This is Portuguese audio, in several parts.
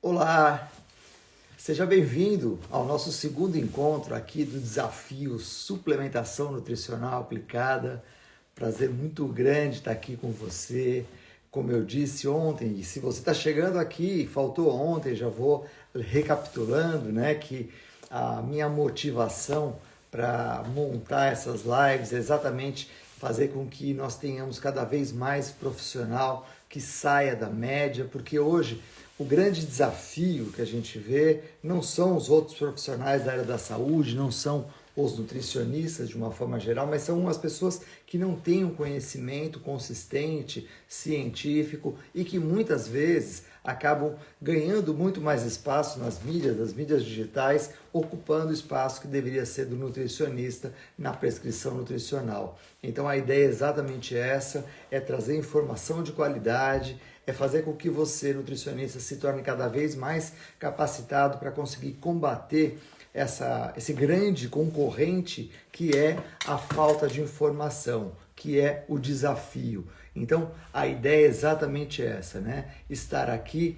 Olá, seja bem-vindo ao nosso segundo encontro aqui do desafio Suplementação Nutricional Aplicada. Prazer muito grande estar aqui com você. Como eu disse ontem, e se você está chegando aqui, faltou ontem, já vou recapitulando, né, que a minha motivação para montar essas lives é exatamente fazer com que nós tenhamos cada vez mais profissional que saia da média, porque hoje o grande desafio que a gente vê não são os outros profissionais da área da saúde, não são os nutricionistas de uma forma geral, mas são as pessoas que não têm um conhecimento consistente, científico e que muitas vezes acabam ganhando muito mais espaço nas mídias digitais, ocupando o espaço que deveria ser do nutricionista na prescrição nutricional. Então a ideia é exatamente essa, é trazer informação de qualidade, é fazer com que você, nutricionista, se torne cada vez mais capacitado para conseguir combater esse grande concorrente que é a falta de informação, que é o desafio. Então, a ideia é exatamente essa, né? Estar aqui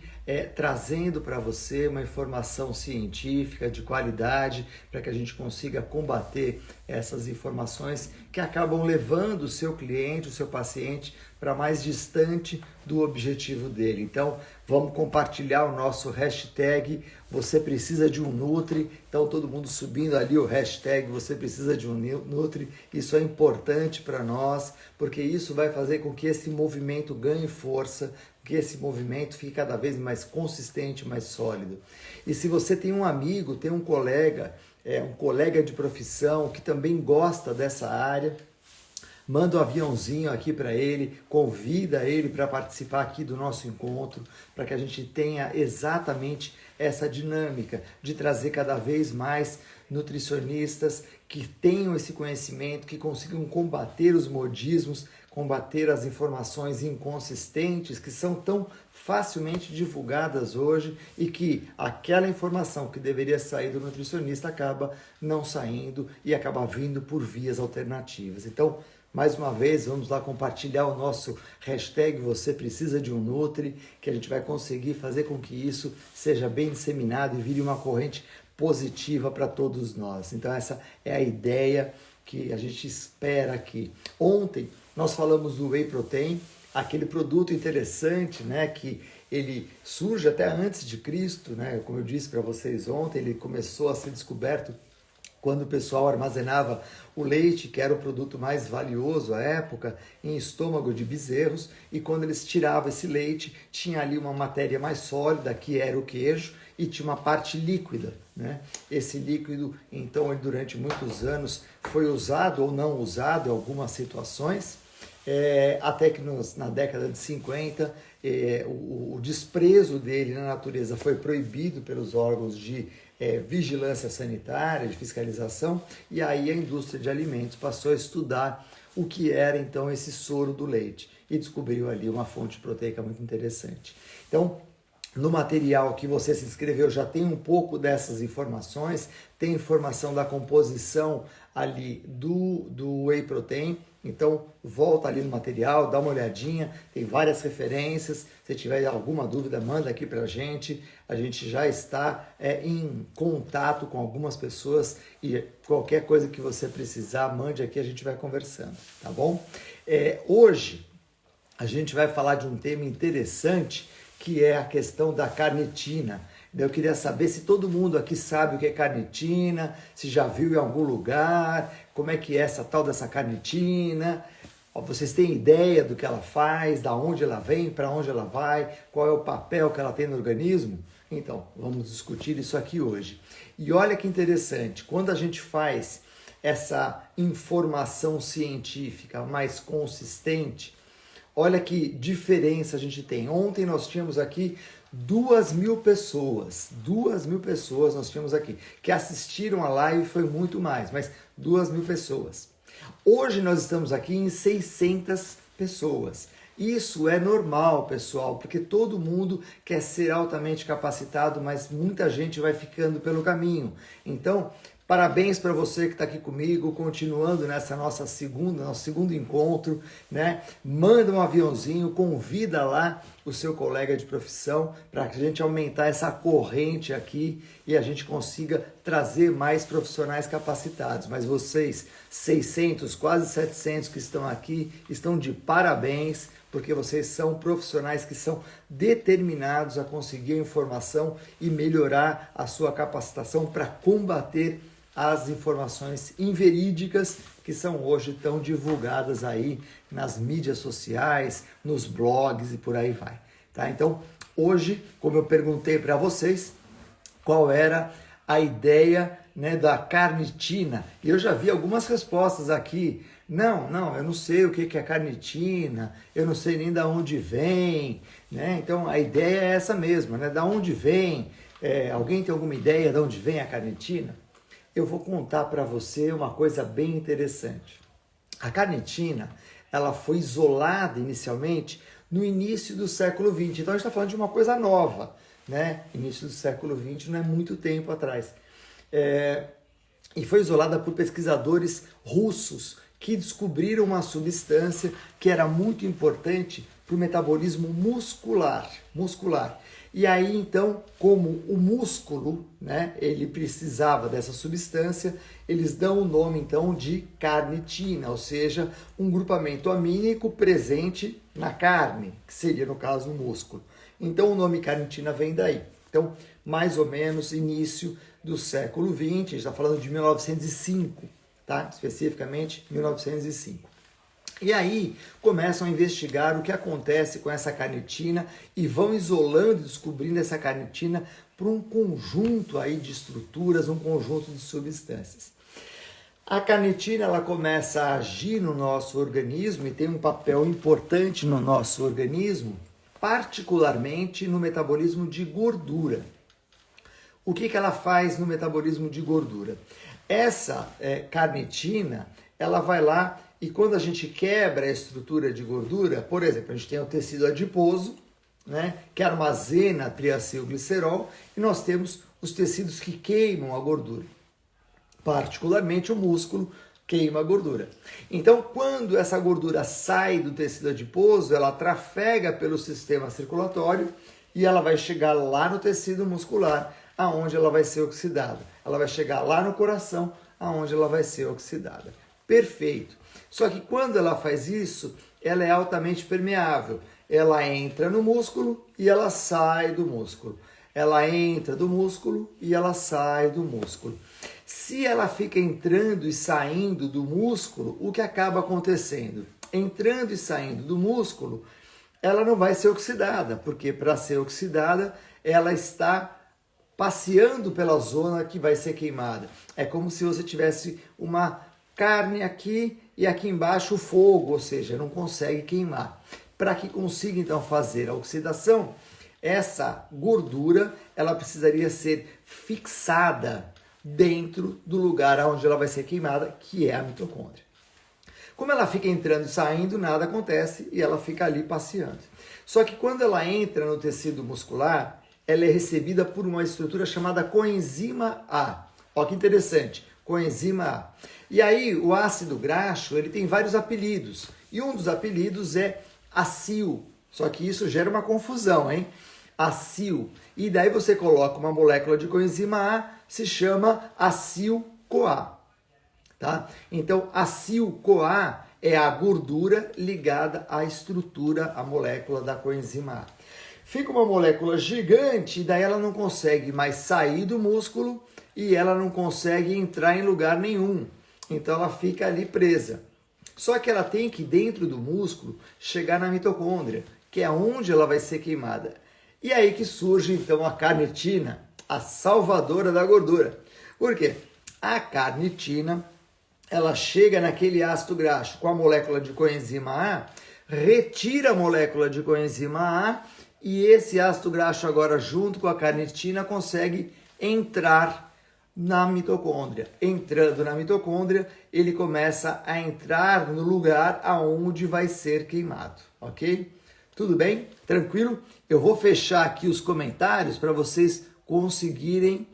trazendo para você uma informação científica de qualidade para que a gente consiga combater essas informações que acabam levando o seu cliente, o seu paciente, para mais distante do objetivo dele. Então, vamos compartilhar o nosso hashtag Você Precisa de um Nutri. Então, todo mundo subindo ali o hashtag Você Precisa de um Nutri. Isso é importante para nós, porque isso vai fazer com que esse movimento ganhe força, que esse movimento fique cada vez mais consistente, mais sólido. E se você tem um amigo, tem um colega de profissão que também gosta dessa área, manda um aviãozinho aqui para ele, convida ele para participar aqui do nosso encontro, para que a gente tenha exatamente essa dinâmica de trazer cada vez mais nutricionistas que tenham esse conhecimento, que consigam combater os modismos, combater as informações inconsistentes que são tão facilmente divulgadas hoje e que aquela informação que deveria sair do nutricionista acaba não saindo e acaba vindo por vias alternativas. Então, mais uma vez, vamos lá compartilhar o nosso hashtag Você Precisa de um Nutri, que a gente vai conseguir fazer com que isso seja bem disseminado e vire uma corrente positiva para todos nós. Então essa é a ideia que a gente espera aqui. Ontem nós falamos do Whey Protein, aquele produto interessante, né, que ele surge até antes de Cristo, né, como eu disse para vocês ontem, ele começou a ser descoberto quando o pessoal armazenava o leite, que era o produto mais valioso à época, em estômago de bezerros, e quando eles tiravam esse leite, tinha ali uma matéria mais sólida, que era o queijo, e tinha uma parte líquida, né? Esse líquido, então, ele, durante muitos anos foi usado ou não usado em algumas situações, até que na década de 50, o desprezo dele na natureza foi proibido pelos órgãos de vigilância sanitária, de fiscalização, e aí a indústria de alimentos passou a estudar o que era então esse soro do leite e descobriu ali uma fonte proteica muito interessante. Então, no material que você se inscreveu já tem um pouco dessas informações, tem informação da composição ali do Whey Protein, então volta ali no material, dá uma olhadinha, tem várias referências, se tiver alguma dúvida manda aqui pra gente, a gente já está em contato com algumas pessoas e qualquer coisa que você precisar, mande aqui, a gente vai conversando, tá bom? Hoje a gente vai falar de um tema interessante, que é a questão da carnitina. Eu queria saber se todo mundo aqui sabe o que é carnitina, se já viu em algum lugar, como é que é essa tal dessa carnitina. Vocês têm ideia do que ela faz, da onde ela vem, para onde ela vai, qual é o papel que ela tem no organismo? Então, vamos discutir isso aqui hoje. E olha que interessante, quando a gente faz essa informação científica mais consistente, olha que diferença a gente tem. Ontem nós tínhamos aqui 2.000 pessoas nós tínhamos aqui, que assistiram a live, foi muito mais, mas 2.000 pessoas. Hoje nós estamos aqui em 600 pessoas. Isso é normal, pessoal, porque todo mundo quer ser altamente capacitado, mas muita gente vai ficando pelo caminho. Então, Parabéns para você que está aqui comigo, continuando nessa nosso segundo encontro, né? Manda um aviãozinho, convida lá o seu colega de profissão para que a gente aumentar essa corrente aqui e a gente consiga trazer mais profissionais capacitados. Mas vocês, 600, quase 700 que estão aqui, estão de parabéns, porque vocês são profissionais que são determinados a conseguir a informação e melhorar a sua capacitação para combater as informações inverídicas que são hoje tão divulgadas aí nas mídias sociais, nos blogs e por aí vai. Tá? Então, hoje, como eu perguntei para vocês, qual era a ideia, né, da carnitina, e eu já vi algumas respostas aqui. Não, eu não sei o que é carnitina, eu não sei nem de onde vem, né? Então a ideia é essa mesma, né? Da onde vem? Alguém tem alguma ideia de onde vem a carnitina? Eu vou contar para você uma coisa bem interessante. A carnitina, ela foi isolada inicialmente no início do século XX. Então a gente está falando de uma coisa nova, né? Início do século XX não é muito tempo atrás. E foi isolada por pesquisadores russos que descobriram uma substância que era muito importante para o metabolismo muscular. E aí, então, como o músculo, né, ele precisava dessa substância, eles dão o nome, então, de carnitina, ou seja, um grupamento amínico presente na carne, que seria, no caso, o músculo. Então, o nome carnitina vem daí. Então, mais ou menos, início do século XX, a gente está falando de 1905, tá? Especificamente 1905. E aí começam a investigar o que acontece com essa carnitina e vão isolando e descobrindo essa carnitina por um conjunto aí de estruturas, um conjunto de substâncias. A carnitina, ela começa a agir no nosso organismo e tem um papel importante no nosso organismo, particularmente no metabolismo de gordura. O que ela faz no metabolismo de gordura? Essa carnitina, ela vai lá e quando a gente quebra a estrutura de gordura, por exemplo, a gente tem o tecido adiposo, né, que armazena triacilglicerol, e nós temos os tecidos que queimam a gordura. Particularmente o músculo queima a gordura. Então, quando essa gordura sai do tecido adiposo, ela trafega pelo sistema circulatório e ela vai chegar lá no tecido muscular, aonde ela vai ser oxidada. Ela vai chegar lá no coração, aonde ela vai ser oxidada. Perfeito. Só que quando ela faz isso, ela é altamente permeável. Ela entra no músculo e ela sai do músculo. Ela entra do músculo e ela sai do músculo. Se ela fica entrando e saindo do músculo, o que acaba acontecendo? Entrando e saindo do músculo, ela não vai ser oxidada, porque para ser oxidada, ela está passeando pela zona que vai ser queimada. É como se você tivesse uma carne aqui e aqui embaixo o fogo, ou seja, não consegue queimar. Para que consiga então fazer a oxidação, essa gordura ela precisaria ser fixada dentro do lugar onde ela vai ser queimada, que é a mitocôndria. Como ela fica entrando e saindo, nada acontece e ela fica ali passeando. Só que quando ela entra no tecido muscular, ela é recebida por uma estrutura chamada coenzima A. Olha que interessante, coenzima A. E aí o ácido graxo, ele tem vários apelidos. E um dos apelidos é acil. Só que isso gera uma confusão, hein? Acil. E daí você coloca uma molécula de coenzima A, se chama acil-CoA. Tá? Então, acil-CoA é a gordura ligada à estrutura, à molécula da coenzima A. Fica uma molécula gigante e daí ela não consegue mais sair do músculo e ela não consegue entrar em lugar nenhum. Então ela fica ali presa. Só que ela tem que, dentro do músculo, chegar na mitocôndria, que é onde ela vai ser queimada. E aí que surge então a carnitina, a salvadora da gordura. Por quê? A carnitina, ela chega naquele ácido graxo com a molécula de coenzima A, retira a molécula de coenzima A e esse ácido graxo agora junto com a carnitina consegue entrar na mitocôndria. Entrando na mitocôndria, ele começa a entrar no lugar aonde vai ser queimado, ok? Tudo bem? Tranquilo? Eu vou fechar aqui os comentários para vocês conseguirem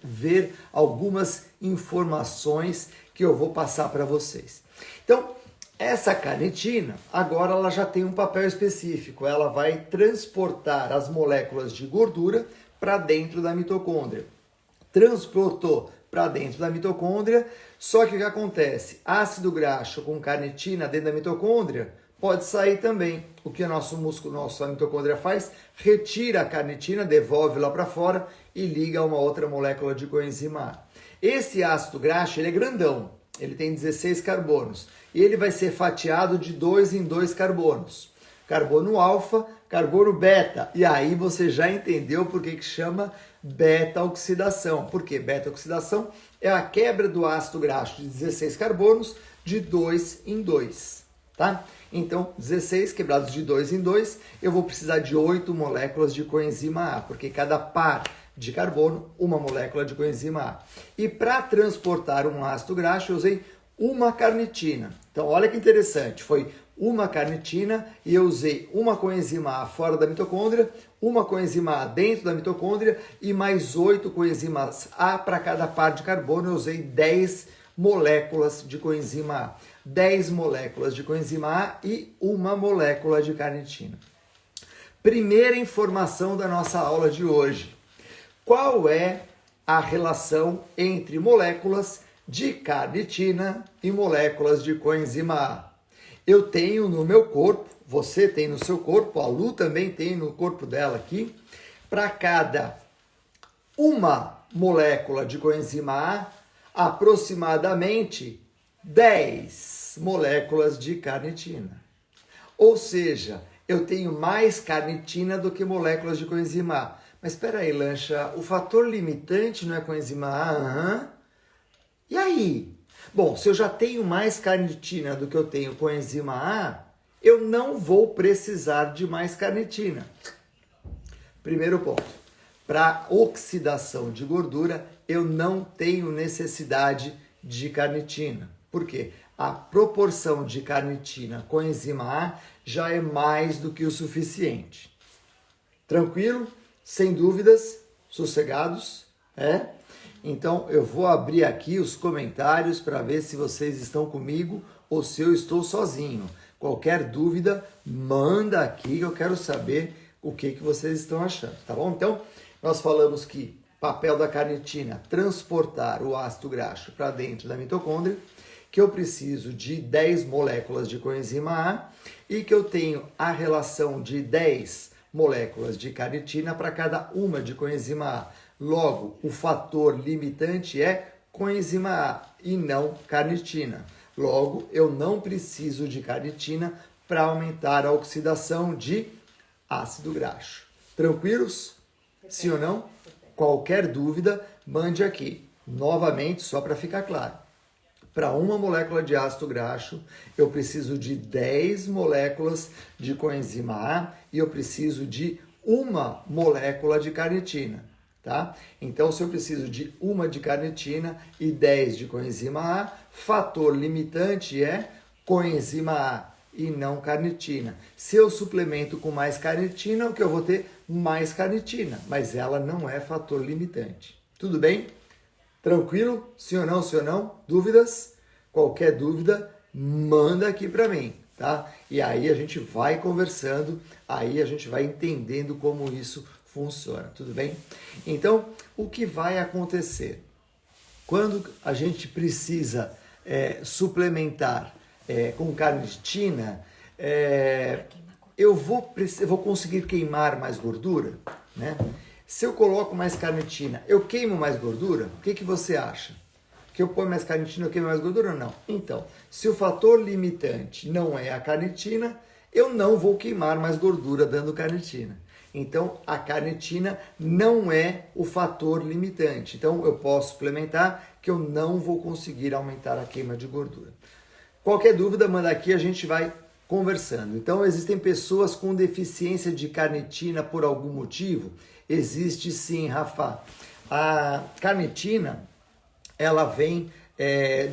ver algumas informações que eu vou passar para vocês. Então, essa carnitina, agora ela já tem um papel específico. Ela vai transportar as moléculas de gordura para dentro da mitocôndria. Transportou para dentro da mitocôndria, só que o que acontece? Ácido graxo com carnitina dentro da mitocôndria pode sair também. O que o nosso músculo, nossa mitocôndria faz? Retira a carnitina, devolve lá para fora e liga a uma outra molécula de coenzima A. Esse ácido graxo, ele é grandão, ele tem 16 carbonos e ele vai ser fatiado de 2 em 2 carbonos. Carbono alfa, carbono beta. E aí você já entendeu por que chama beta-oxidação. Por quê? Beta-oxidação é a quebra do ácido graxo de 16 carbonos de 2 em 2. Tá? Então, 16 quebrados de 2 em 2, eu vou precisar de 8 moléculas de coenzima A, porque cada par de carbono, uma molécula de coenzima A. E para transportar um ácido graxo, eu usei uma carnitina. Então, olha que interessante, foi uma carnitina e eu usei uma coenzima A fora da mitocôndria, uma coenzima A dentro da mitocôndria e mais 8 coenzimas A para cada par de carbono. Eu usei 10 moléculas de coenzima A. 10 moléculas de coenzima A e uma molécula de carnitina. Primeira informação da nossa aula de hoje. Qual é a relação entre moléculas de carnitina e moléculas de coenzima A? Eu tenho no meu corpo, você tem no seu corpo, a Lu também tem no corpo dela aqui, para cada uma molécula de coenzima A, aproximadamente 10 moléculas de carnitina. Ou seja, eu tenho mais carnitina do que moléculas de coenzima A. Mas espera aí, Lancha, o fator limitante não é coenzima A? Uhum. E aí? Bom, se eu já tenho mais carnitina do que eu tenho coenzima A, eu não vou precisar de mais carnitina. Primeiro ponto. Para oxidação de gordura, eu não tenho necessidade de carnitina. Por quê? A proporção de carnitina com enzima A já é mais do que o suficiente. Tranquilo? Sem dúvidas? Sossegados? É? Então, eu vou abrir aqui os comentários para ver se vocês estão comigo ou se eu estou sozinho. Qualquer dúvida, manda aqui que eu quero saber o que vocês estão achando, tá bom? Então, nós falamos que papel da carnitina, transportar o ácido graxo para dentro da mitocôndria, que eu preciso de 10 moléculas de coenzima A e que eu tenho a relação de 10 moléculas de carnitina para cada uma de coenzima A. Logo, o fator limitante é coenzima A e não carnitina. Logo, eu não preciso de carnitina para aumentar a oxidação de ácido graxo. Tranquilos? Sim ou não? Qualquer dúvida, mande aqui. Novamente, só para ficar claro. Para uma molécula de ácido graxo, eu preciso de 10 moléculas de coenzima A e eu preciso de uma molécula de carnitina. Tá? Então, se eu preciso de uma de carnitina e 10 de coenzima A, fator limitante é coenzima A e não carnitina. Se eu suplemento com mais carnitina, o que eu vou ter? Mais carnitina, mas ela não é fator limitante. Tudo bem? Tranquilo? Sim ou não? Sim ou não? Dúvidas? Qualquer dúvida, manda aqui para mim, tá? E aí a gente vai conversando, aí a gente vai entendendo como isso funciona, tudo bem? Então, o que vai acontecer? Quando a gente precisa suplementar com carnitina, eu vou conseguir queimar mais gordura, né? Se eu coloco mais carnitina, eu queimo mais gordura? O que você acha? Que eu ponho mais carnitina, eu queimo mais gordura ou não? Então, se o fator limitante não é a carnitina, eu não vou queimar mais gordura dando carnitina. Então, a carnitina não é o fator limitante. Então, eu posso suplementar que eu não vou conseguir aumentar a queima de gordura. Qualquer dúvida, manda aqui, a gente vai conversando. Então, existem pessoas com deficiência de carnitina por algum motivo? Existe sim, Rafa. A carnitina, ela vem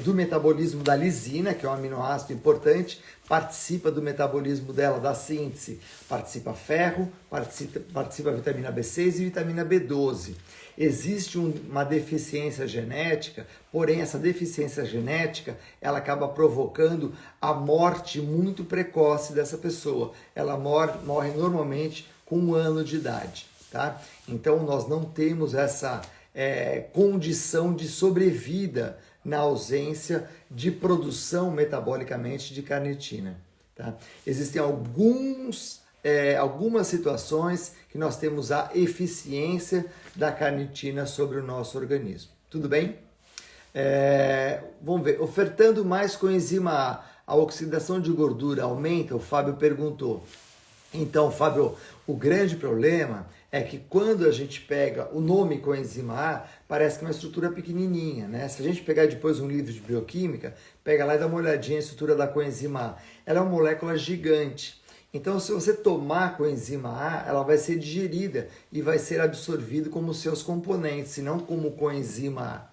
do metabolismo da lisina, que é um aminoácido importante, participa do metabolismo dela, da síntese, participa ferro, participa vitamina B6 e vitamina B12. Existe uma deficiência genética, porém essa deficiência genética, ela acaba provocando a morte muito precoce dessa pessoa. Ela morre normalmente com 1 ano de idade, tá? Então nós não temos essa condição de sobrevida na ausência de produção metabolicamente de carnitina, tá? Existem algumas situações que nós temos a eficiência da carnitina sobre o nosso organismo. Tudo bem? Vamos ver. Ofertando mais coenzima A, oxidação de gordura aumenta? O Fábio perguntou. Então, Fábio, o grande problema é que quando a gente pega o nome coenzima A, parece que é uma estrutura pequenininha, né? Se a gente pegar depois um livro de bioquímica, pega lá e dá uma olhadinha na estrutura da coenzima A. Ela é uma molécula gigante. Então, se você tomar coenzima A, ela vai ser digerida e vai ser absorvida como seus componentes, e não como coenzima A.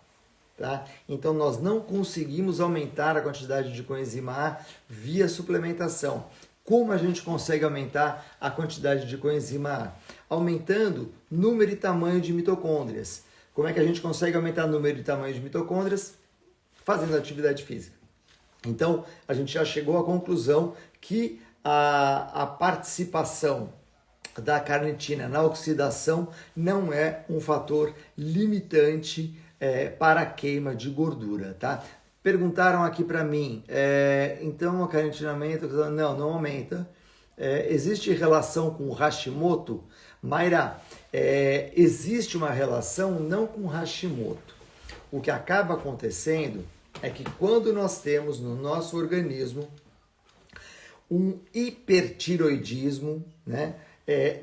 Tá? Então, nós não conseguimos aumentar a quantidade de coenzima A via suplementação. Como a gente consegue aumentar a quantidade de coenzima A? Aumentando número e tamanho de mitocôndrias. Como é que a gente consegue aumentar o número e tamanho de mitocôndrias? Fazendo atividade física. Então, a gente já chegou à conclusão que a participação da carnitina na oxidação não é um fator limitante para a queima de gordura, tá? Perguntaram aqui para mim, então a carnitina aumenta? Não aumenta. Existe relação com o Hashimoto? Mayra, existe uma relação não com o Hashimoto. O que acaba acontecendo é que quando nós temos no nosso organismo um hipertiroidismo, né?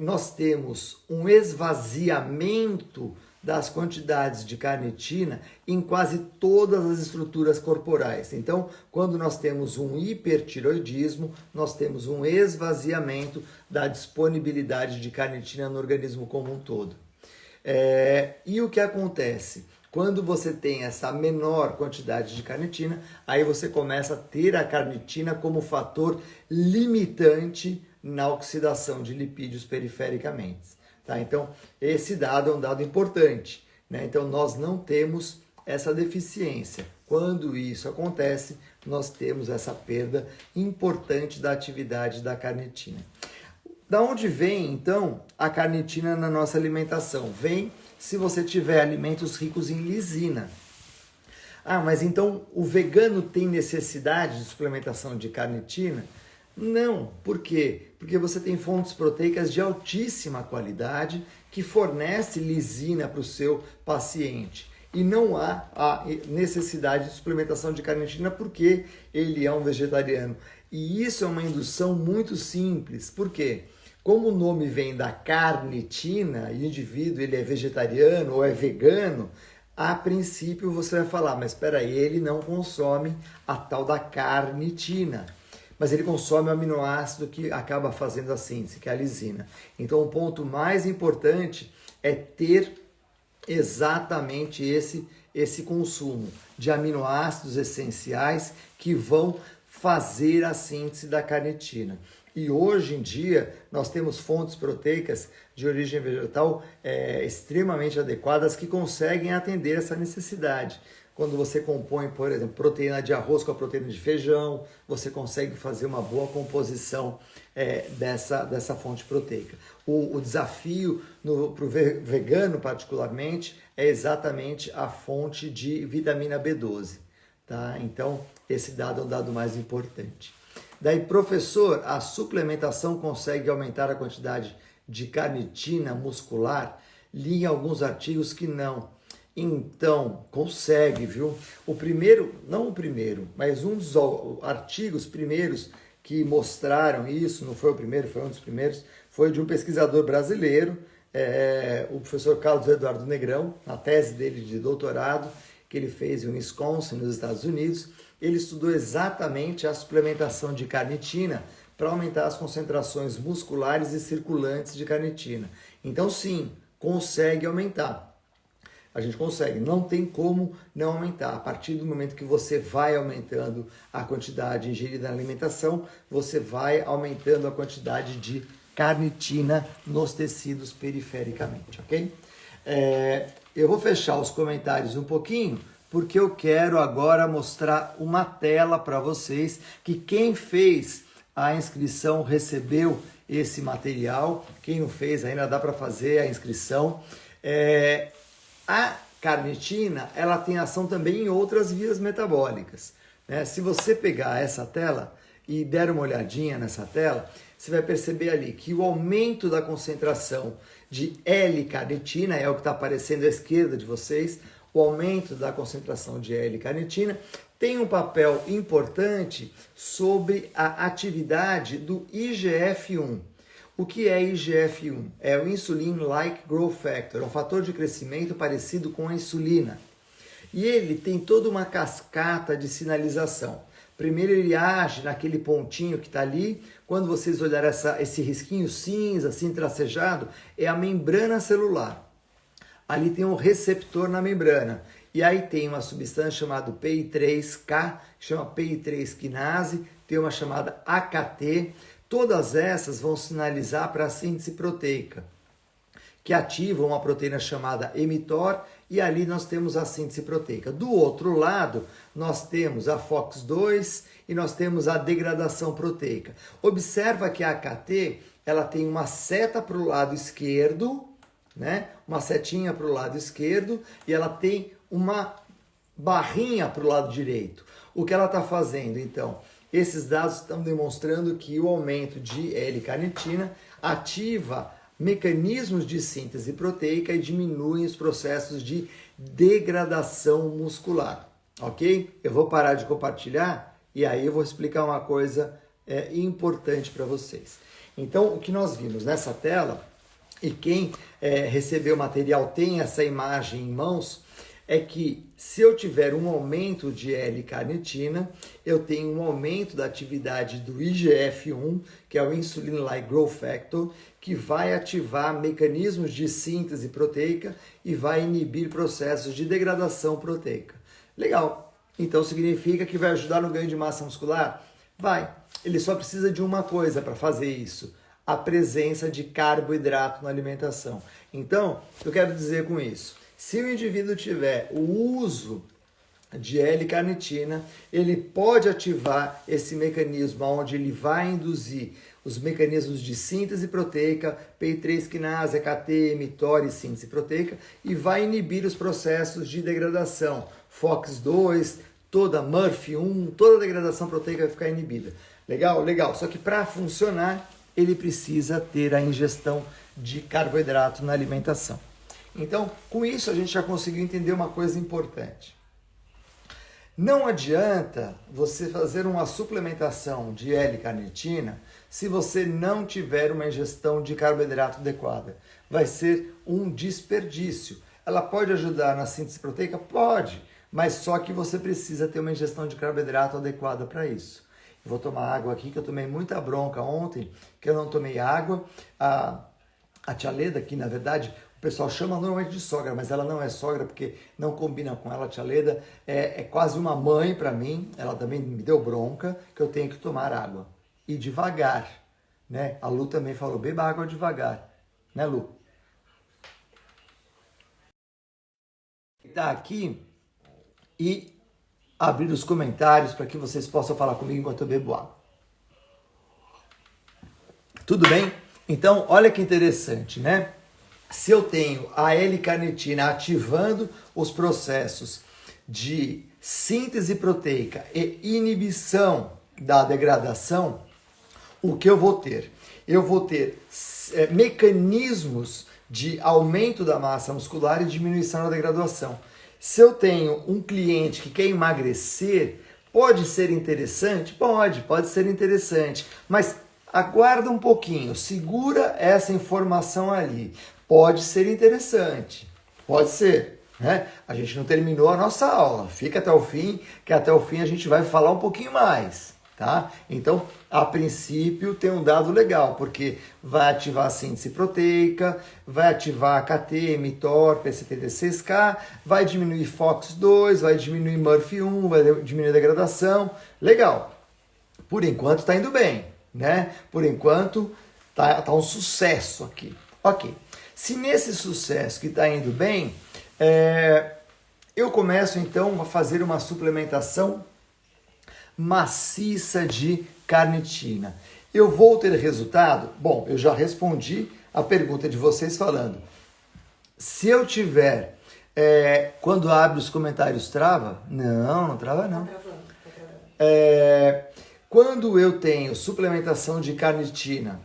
Nós temos um esvaziamento das quantidades de carnitina em quase todas as estruturas corporais. Então, quando nós temos um hipertiroidismo, nós temos um esvaziamento da disponibilidade de carnitina no organismo como um todo. E o que acontece? Quando você tem essa menor quantidade de carnitina, aí você começa a ter a carnitina como fator limitante na oxidação de lipídios perifericamente. Tá? Então, esse dado é um dado importante, né? Então, nós não temos essa deficiência. Quando isso acontece, nós temos essa perda importante da atividade da carnitina. Da onde vem, então, a carnitina na nossa alimentação? Vem se você tiver alimentos ricos em lisina. Mas então o vegano tem necessidade de suplementação de carnitina? Não. Por quê? Porque você tem fontes proteicas de altíssima qualidade que fornece lisina para o seu paciente. E não há a necessidade de suplementação de carnitina porque ele é um vegetariano. E isso é uma indução muito simples. Por quê? Como o nome vem da carnitina e o indivíduo ele é vegetariano ou é vegano, a princípio você vai falar, mas espera aí, ele não consome a tal da carnitina. Mas ele consome o aminoácido que acaba fazendo a síntese, que é a lisina. Então, o ponto mais importante é ter exatamente esse consumo de aminoácidos essenciais que vão fazer a síntese da carnitina. E hoje em dia, nós temos fontes proteicas de origem vegetal extremamente adequadas que conseguem atender essa necessidade. Quando você compõe, por exemplo, proteína de arroz com a proteína de feijão, você consegue fazer uma boa composição dessa fonte proteica. O desafio para o vegano, particularmente, é exatamente a fonte de vitamina B12. Tá? Então, esse dado é o dado mais importante. Daí, professor, a suplementação consegue aumentar a quantidade de carnitina muscular? Li em alguns artigos que não. Então, consegue, viu? Não o primeiro, mas um dos artigos primeiros que mostraram isso, não foi o primeiro, foi um dos primeiros, foi de um pesquisador brasileiro, o professor Carlos Eduardo Negrão, na tese dele de doutorado, que ele fez em Wisconsin, nos Estados Unidos. Ele estudou exatamente a suplementação de carnitina para aumentar as concentrações musculares e circulantes de carnitina. Então, sim, consegue aumentar. A gente consegue, não tem como não aumentar. A partir do momento que você vai aumentando a quantidade ingerida na alimentação, você vai aumentando a quantidade de carnitina nos tecidos perifericamente, ok? Eu vou fechar os comentários um pouquinho, porque eu quero agora mostrar uma tela para vocês que quem fez a inscrição recebeu esse material. Quem não fez ainda dá para fazer a inscrição. A carnitina, ela tem ação também em outras vias metabólicas, né? Se você pegar essa tela e der uma olhadinha nessa tela, você vai perceber ali que o aumento da concentração de L-carnitina, é o que está aparecendo à esquerda de vocês, o aumento da concentração de L-carnitina tem um papel importante sobre a atividade do IGF-1. O que é IGF-1? É o Insulin-like Growth Factor, é um fator de crescimento parecido com a insulina. E ele tem toda uma cascata de sinalização. Primeiro ele age naquele pontinho que está ali. Quando vocês olharem esse risquinho cinza, assim tracejado, é a membrana celular. Ali tem um receptor na membrana. E aí tem uma substância chamada PI3K, que chama PI3 quinase, tem uma chamada AKT. Todas essas vão sinalizar para a síntese proteica, que ativa uma proteína chamada mTOR, e ali nós temos a síntese proteica. Do outro lado, nós temos a FOX2 e nós temos a degradação proteica. Observa que a AKT, ela tem uma seta para o lado esquerdo, né? Uma setinha para o lado esquerdo, e ela tem uma barrinha para o lado direito. O que ela está fazendo, então? Esses dados estão demonstrando que o aumento de L-carnitina ativa mecanismos de síntese proteica e diminuem os processos de degradação muscular, ok? Eu vou parar de compartilhar e aí eu vou explicar uma coisa importante para vocês. Então, o que nós vimos nessa tela, e quem recebeu o material tem essa imagem em mãos, é que se eu tiver um aumento de L-carnitina, eu tenho um aumento da atividade do IGF-1, que é o Insulin-like Growth Factor, que vai ativar mecanismos de síntese proteica e vai inibir processos de degradação proteica. Legal! Então significa que vai ajudar no ganho de massa muscular? Vai! Ele só precisa de uma coisa para fazer isso: a presença de carboidrato na alimentação. Então, o que eu quero dizer com isso? Se o indivíduo tiver o uso de L-carnitina, ele pode ativar esse mecanismo onde ele vai induzir os mecanismos de síntese proteica, PI3 quinase, AKT, mTOR e síntese proteica, e vai inibir os processos de degradação, FOX2, toda MURF1, toda a degradação proteica vai ficar inibida. Legal? Legal. Só que para funcionar, ele precisa ter a ingestão de carboidrato na alimentação. Então, com isso a gente já conseguiu entender uma coisa importante. Não adianta você fazer uma suplementação de L-carnitina se você não tiver uma ingestão de carboidrato adequada. Vai ser um desperdício. Ela pode ajudar na síntese proteica? Pode, mas só que você precisa ter uma ingestão de carboidrato adequada para isso. Eu vou tomar água aqui, que eu tomei muita bronca ontem, que eu não tomei água. A tia Leda, que na verdade o pessoal chama normalmente de sogra, mas ela não é sogra porque não combina com ela. A tia Leda é quase uma mãe para mim. Ela também me deu bronca que eu tenho que tomar água. E devagar, né? A Lu também falou, beba água devagar. Né, Lu? Tá aqui e abrir os comentários para que vocês possam falar comigo enquanto eu bebo água. Tudo bem? Então, olha que interessante, né? Se eu tenho a L-carnitina ativando os processos de síntese proteica e inibição da degradação, o que eu vou ter? Eu vou ter mecanismos de aumento da massa muscular e diminuição da degradação. Se eu tenho um cliente que quer emagrecer, pode ser interessante? Pode ser interessante, mas aguarda um pouquinho, segura essa informação ali. Pode ser interessante, pode ser, né? A gente não terminou a nossa aula, fica até o fim, que até o fim a gente vai falar um pouquinho mais, tá? Então, a princípio tem um dado legal, porque vai ativar a síntese proteica, vai ativar a KT, mTOR, P76K, vai diminuir FOX2, vai diminuir MURF1, vai diminuir a degradação, legal. Por enquanto está indo bem, né? Por enquanto tá um sucesso aqui. Ok. Se nesse sucesso que está indo bem, eu começo então a fazer uma suplementação maciça de carnitina. Eu vou ter resultado? Bom, eu já respondi a pergunta de vocês falando. Se eu tiver, quando abre os comentários trava? Não trava não. Tá travando. Quando eu tenho suplementação de carnitina,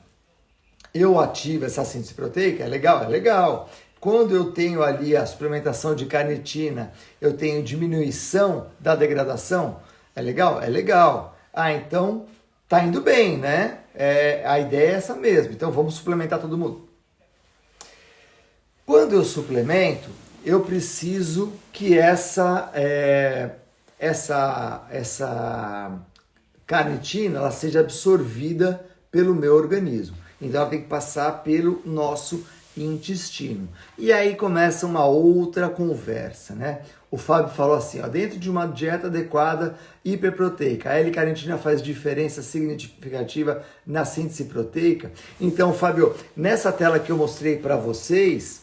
eu ativo essa síntese proteica? É legal? É legal. Quando eu tenho ali a suplementação de carnitina, eu tenho diminuição da degradação? É legal? É legal. Ah, então tá indo bem, né? A ideia é essa mesmo. Então vamos suplementar todo mundo. Quando eu suplemento, eu preciso que essa carnitina ela seja absorvida pelo meu organismo. Então ela tem que passar pelo nosso intestino. E aí começa uma outra conversa, né? O Fábio falou assim, ó, dentro de uma dieta adequada hiperproteica, a L-carnitina faz diferença significativa na síntese proteica? Então, Fábio, nessa tela que eu mostrei para vocês,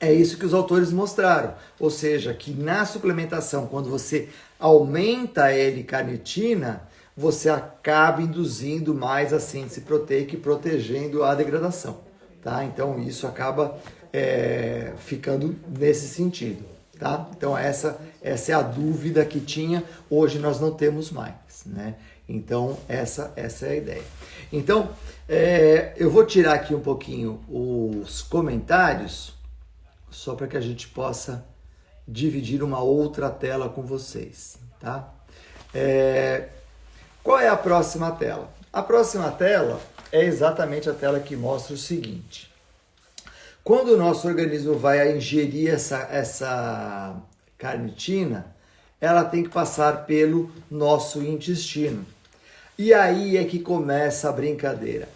é isso que os autores mostraram. Ou seja, que na suplementação, quando você aumenta a L-carnitina, você acaba induzindo mais a síntese proteica e protegendo a degradação. Tá? Então isso acaba ficando nesse sentido. Tá? Então essa é a dúvida que tinha, hoje nós não temos mais. Né? Então essa é a ideia. Então eu vou tirar aqui um pouquinho os comentários, só para que a gente possa dividir uma outra tela com vocês. Tá? Qual é a próxima tela? A próxima tela é exatamente a tela que mostra o seguinte. Quando o nosso organismo vai ingerir essa carnitina, ela tem que passar pelo nosso intestino. E aí é que começa a brincadeira.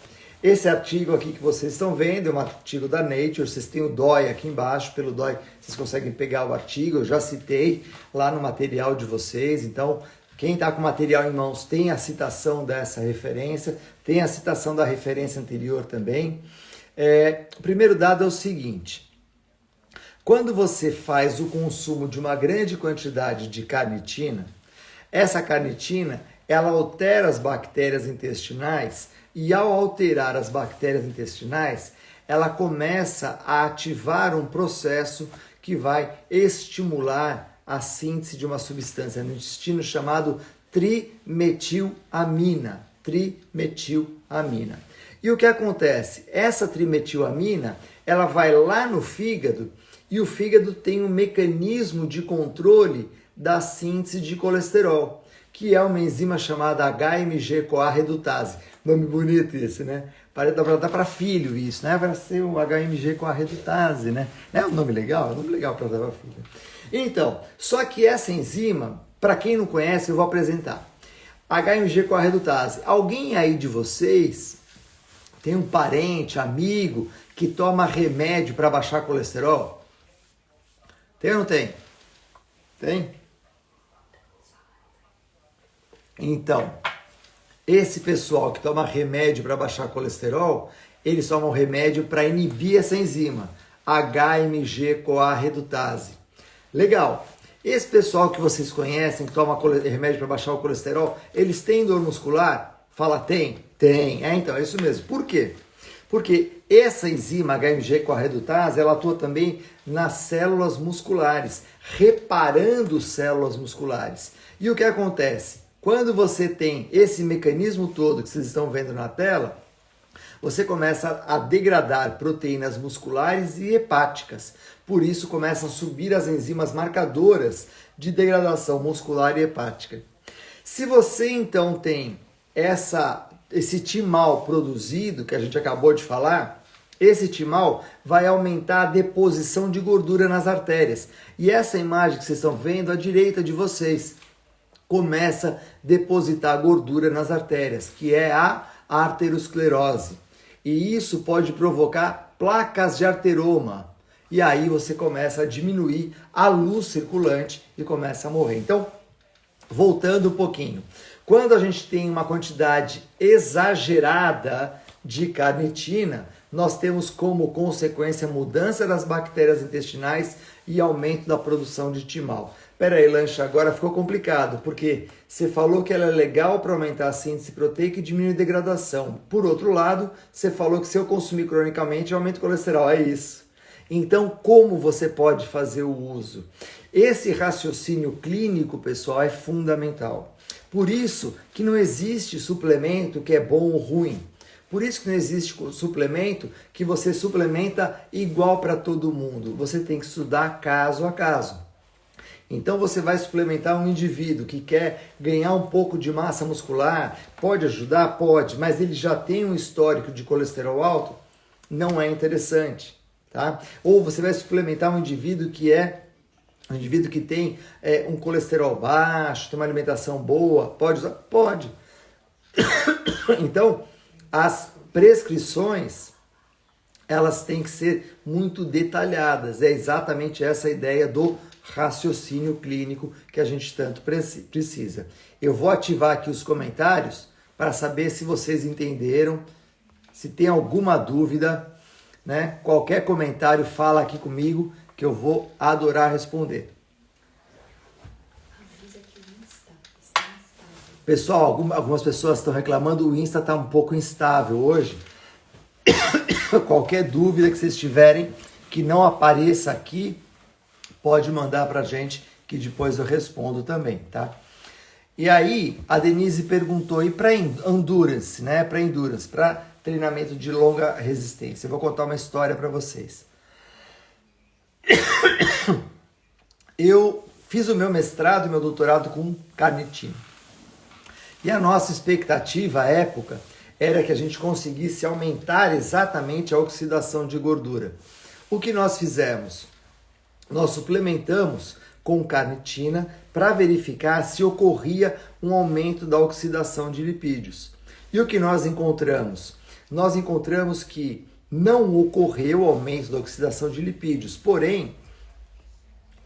Esse artigo aqui que vocês estão vendo é um artigo da Nature, vocês têm o DOI aqui embaixo, pelo DOI vocês conseguem pegar o artigo, eu já citei lá no material de vocês, então quem está com o material em mãos tem a citação dessa referência, tem a citação da referência anterior também. O primeiro dado é o seguinte, quando você faz o consumo de uma grande quantidade de carnitina, essa carnitina ela altera as bactérias intestinais e ao alterar as bactérias intestinais, ela começa a ativar um processo que vai estimular a síntese de uma substância no intestino chamado trimetilamina. E o que acontece? Essa trimetilamina, ela vai lá no fígado e o fígado tem um mecanismo de controle da síntese de colesterol, que é uma enzima chamada HMG-CoA redutase. Nome bonito esse, né? Dá para filho isso, né? Vai ser o HMG-CoA redutase, né? É um nome legal? É um nome legal para dar para filho. Então, só que essa enzima, para quem não conhece, eu vou apresentar. HMG-CoA redutase. Alguém aí de vocês tem um parente, amigo, que toma remédio para baixar colesterol? Tem ou não tem? Tem? Então, esse pessoal que toma remédio para baixar colesterol, eles tomam remédio para inibir essa enzima, HMG-CoA redutase. Legal. Esse pessoal que vocês conhecem, que toma remédio para baixar o colesterol, eles têm dor muscular? Fala, tem? Tem. Então, é isso mesmo. Por quê? Porque essa enzima HMG-CoA redutase, ela atua também nas células musculares, reparando células musculares. E o que acontece? Quando você tem esse mecanismo todo que vocês estão vendo na tela, você começa a degradar proteínas musculares e hepáticas. Por isso começam a subir as enzimas marcadoras de degradação muscular e hepática. Se você então tem esse timal produzido, que a gente acabou de falar, esse timal vai aumentar a deposição de gordura nas artérias. E essa imagem que vocês estão vendo à direita de vocês, começa a depositar gordura nas artérias, que é a arteriosclerose. E isso pode provocar placas de arteroma. E aí você começa a diminuir a luz circulante e começa a morrer. Então, voltando um pouquinho. Quando a gente tem uma quantidade exagerada de carnitina, nós temos como consequência mudança das bactérias intestinais e aumento da produção de timal. Pera aí, Lancha, agora ficou complicado, porque você falou que ela é legal para aumentar a síntese proteica e diminuir a degradação. Por outro lado, você falou que se eu consumir cronicamente, aumenta o colesterol. É isso. Então, como você pode fazer o uso? Esse raciocínio clínico, pessoal, é fundamental. Por isso que não existe suplemento que é bom ou ruim. Por isso que não existe suplemento que você suplementa igual para todo mundo. Você tem que estudar caso a caso. Então você vai suplementar um indivíduo que quer ganhar um pouco de massa muscular, pode ajudar? Pode, mas ele já tem um histórico de colesterol alto? Não é interessante, tá? Ou você vai suplementar um indivíduo que tem um colesterol baixo, tem uma alimentação boa, pode usar? Pode. Então, as prescrições, elas têm que ser muito detalhadas. É exatamente essa a ideia do raciocínio clínico que a gente tanto precisa. Eu vou ativar aqui os comentários para saber se vocês entenderam, se tem alguma dúvida, né? Qualquer comentário, fala aqui comigo que eu vou adorar responder. Pessoal, algumas pessoas estão reclamando, o Insta está um pouco instável hoje. Qualquer dúvida que vocês tiverem que não apareça aqui, pode mandar para a gente que depois eu respondo também, tá? E aí, a Denise perguntou, e para endurance, né? Para endurance, para treinamento de longa resistência. Eu vou contar uma história para vocês. Eu fiz o meu mestrado e meu doutorado com carnitina. E a nossa expectativa à época era que a gente conseguisse aumentar exatamente a oxidação de gordura. O que nós fizemos? Nós suplementamos com carnitina para verificar se ocorria um aumento da oxidação de lipídios. E o que nós encontramos? Nós encontramos que não ocorreu aumento da oxidação de lipídios, porém,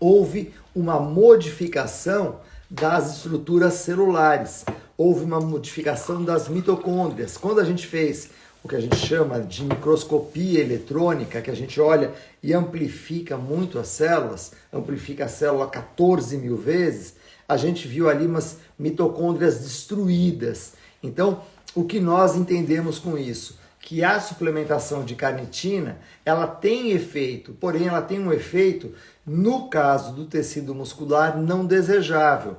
houve uma modificação das estruturas celulares, houve uma modificação das mitocôndrias. Quando a gente fez o que a gente chama de microscopia eletrônica, que a gente olha e amplifica muito as células, amplifica a célula 14 mil vezes, a gente viu ali umas mitocôndrias destruídas. Então, o que nós entendemos com isso? Que a suplementação de carnitina, ela tem efeito, porém ela tem um efeito, no caso do tecido muscular, não desejável.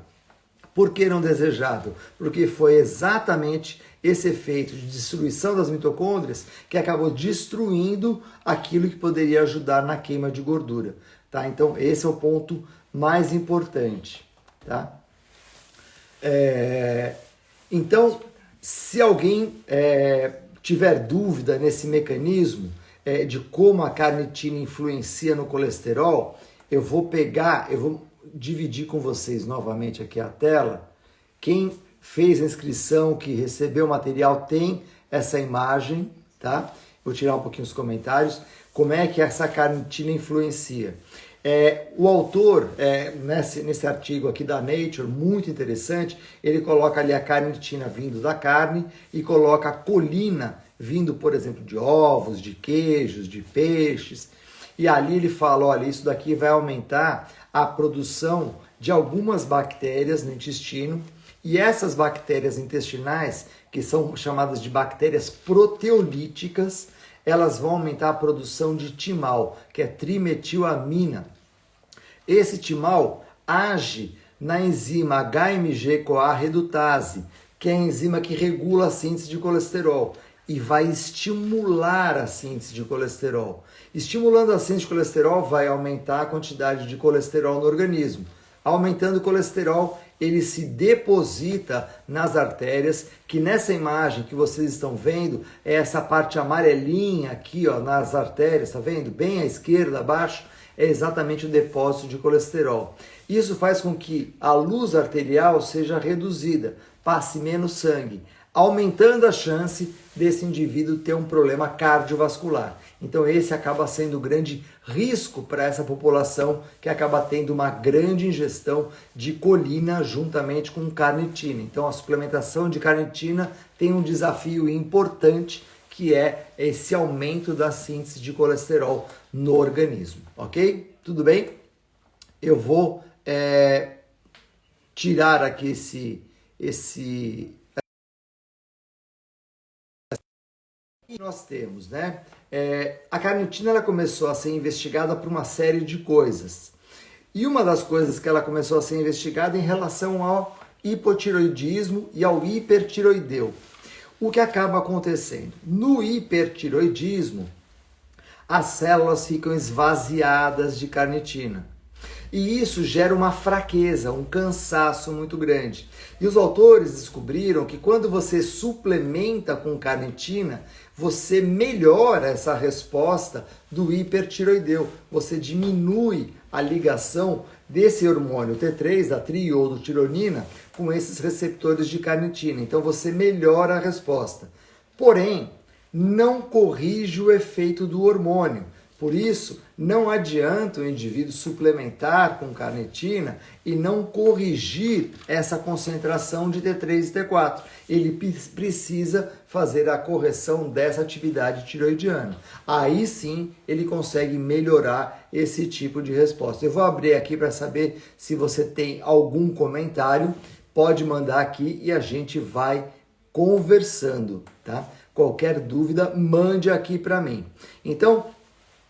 Por que não desejável? Porque foi exatamente esse efeito de destruição das mitocôndrias que acabou destruindo aquilo que poderia ajudar na queima de gordura, tá? Então, esse é o ponto mais importante, tá? Então, se alguém tiver dúvida nesse mecanismo de como a carnitina influencia no colesterol, eu vou dividir com vocês novamente aqui a tela. Quem fez a inscrição, que recebeu o material, tem essa imagem, tá? Vou tirar um pouquinho os comentários. Como é que essa carnitina influencia? O autor, nesse artigo aqui da Nature, muito interessante, ele coloca ali a carnitina vindo da carne e coloca a colina vindo, por exemplo, de ovos, de queijos, de peixes. E ali ele fala, olha, isso daqui vai aumentar a produção de algumas bactérias no intestino, e essas bactérias intestinais, que são chamadas de bactérias proteolíticas, elas vão aumentar a produção de timal, que é trimetilamina. Esse timal age na enzima HMG-CoA redutase, que é a enzima que regula a síntese de colesterol e vai estimular a síntese de colesterol. Estimulando a síntese de colesterol vai aumentar a quantidade de colesterol no organismo. Aumentando o colesterol, ele se deposita nas artérias, que nessa imagem que vocês estão vendo, é essa parte amarelinha aqui, ó, nas artérias, tá vendo? Bem à esquerda, abaixo, é exatamente o depósito de colesterol. Isso faz com que a luz arterial seja reduzida, passe menos sangue, aumentando a chance desse indivíduo ter um problema cardiovascular. Então esse acaba sendo o grande risco para essa população que acaba tendo uma grande ingestão de colina juntamente com carnitina. Então a suplementação de carnitina tem um desafio importante, que é esse aumento da síntese de colesterol no organismo, ok? Tudo bem? Eu vou tirar aqui esse que nós temos, né? A carnitina ela começou a ser investigada por uma série de coisas. E uma das coisas que ela começou a ser investigada é em relação ao hipotiroidismo e ao hipertiroideu. O que acaba acontecendo? No hipertiroidismo, as células ficam esvaziadas de carnitina. E isso gera uma fraqueza, um cansaço muito grande. E os autores descobriram que quando você suplementa com carnitina, você melhora essa resposta do hipertiroideu. Você diminui a ligação desse hormônio T3, da triiodotironina, com esses receptores de carnitina. Então você melhora a resposta. Porém, não corrige o efeito do hormônio. Por isso, não adianta o indivíduo suplementar com carnitina e não corrigir essa concentração de T3 e T4. Ele precisa fazer a correção dessa atividade tiroidiana. Aí sim, ele consegue melhorar esse tipo de resposta. Eu vou abrir aqui para saber se você tem algum comentário. Pode mandar aqui e a gente vai conversando, tá? Qualquer dúvida, mande aqui para mim. Então,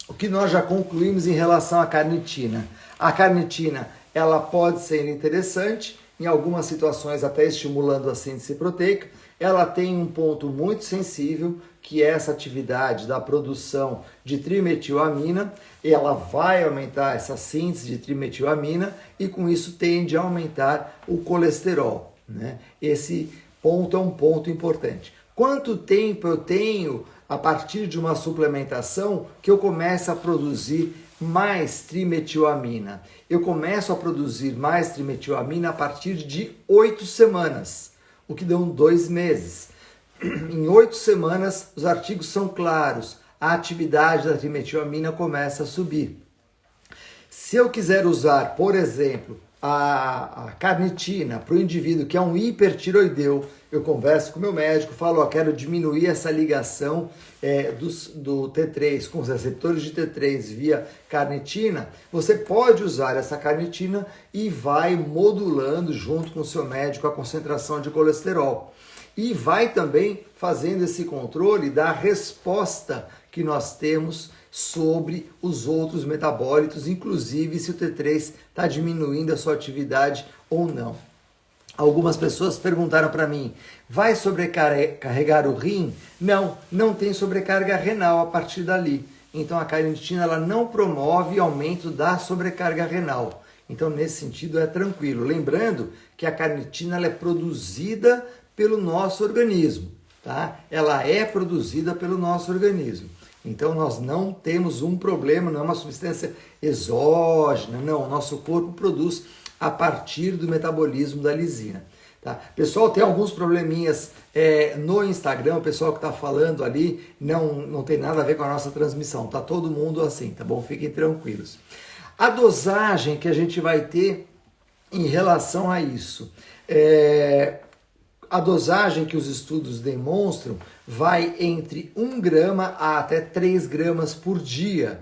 o que nós já concluímos em relação à carnitina? A carnitina, ela pode ser interessante, em algumas situações até estimulando a síntese proteica. Ela tem um ponto muito sensível, que é essa atividade da produção de trimetilamina. Ela vai aumentar essa síntese de trimetilamina e com isso tende a aumentar o colesterol, né? Esse ponto é um ponto importante. Quanto tempo eu tenho a partir de uma suplementação que eu começo a produzir mais trimetilamina? Eu começo a produzir mais trimetilamina a partir de 8 semanas, o que dão 2 meses. Em 8 semanas, os artigos são claros, a atividade da trimetilamina começa a subir. Se eu quiser usar, por exemplo, a carnitina para o indivíduo que é um hipertiroideu, eu converso com o meu médico, falo, quero diminuir essa ligação do T3 com os receptores de T3 via carnitina. Você pode usar essa carnitina e vai modulando junto com o seu médico a concentração de colesterol. E vai também fazendo esse controle da resposta que nós temos sobre os outros metabólitos, inclusive se o T3 está diminuindo a sua atividade ou não. Algumas pessoas perguntaram para mim, vai sobrecarregar o rim? Não, não tem sobrecarga renal a partir dali. Então a carnitina ela não promove aumento da sobrecarga renal. Então nesse sentido é tranquilo. Lembrando que a carnitina ela é produzida pelo nosso organismo, tá? Ela é produzida pelo nosso organismo. Então nós não temos um problema, não é uma substância exógena, não. O nosso corpo produz a partir do metabolismo da lisina. Tá? Pessoal, tem alguns probleminhas no Instagram, o pessoal que está falando ali não tem nada a ver com a nossa transmissão. Tá todo mundo assim, tá bom? Fiquem tranquilos. A dosagem que a gente vai ter em relação a isso a dosagem que os estudos demonstram vai entre 1 grama a até 3 gramas por dia.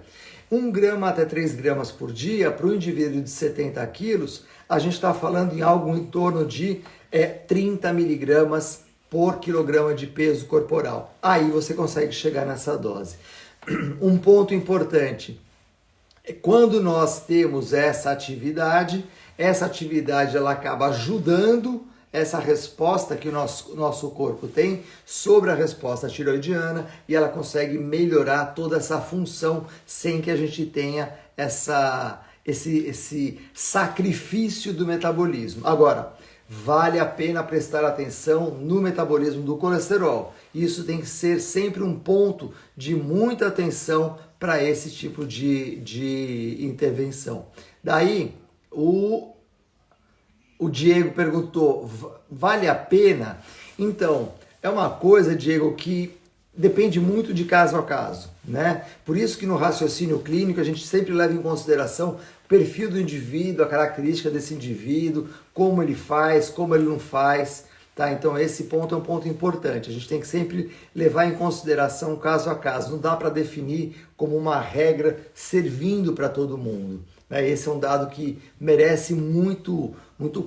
1 grama até 3 gramas por dia, para o indivíduo de 70 quilos, a gente está falando em algo em torno de 30 miligramas por quilograma de peso corporal. Aí você consegue chegar nessa dose. Um ponto importante, quando nós temos essa atividade ela acaba ajudando essa resposta que o nosso corpo tem sobre a resposta tiroidiana e ela consegue melhorar toda essa função sem que a gente tenha esse sacrifício do metabolismo. Agora, vale a pena prestar atenção no metabolismo do colesterol. Isso tem que ser sempre um ponto de muita atenção para esse tipo de intervenção. Daí, o Diego perguntou, vale a pena? Então, é uma coisa, Diego, que depende muito de caso a caso, né? Por isso que no raciocínio clínico a gente sempre leva em consideração o perfil do indivíduo, a característica desse indivíduo, como ele faz, como ele não faz, tá? Então esse ponto é um ponto importante. A gente tem que sempre levar em consideração caso a caso. Não dá para definir como uma regra servindo para todo mundo, né? Esse é um dado que merece muito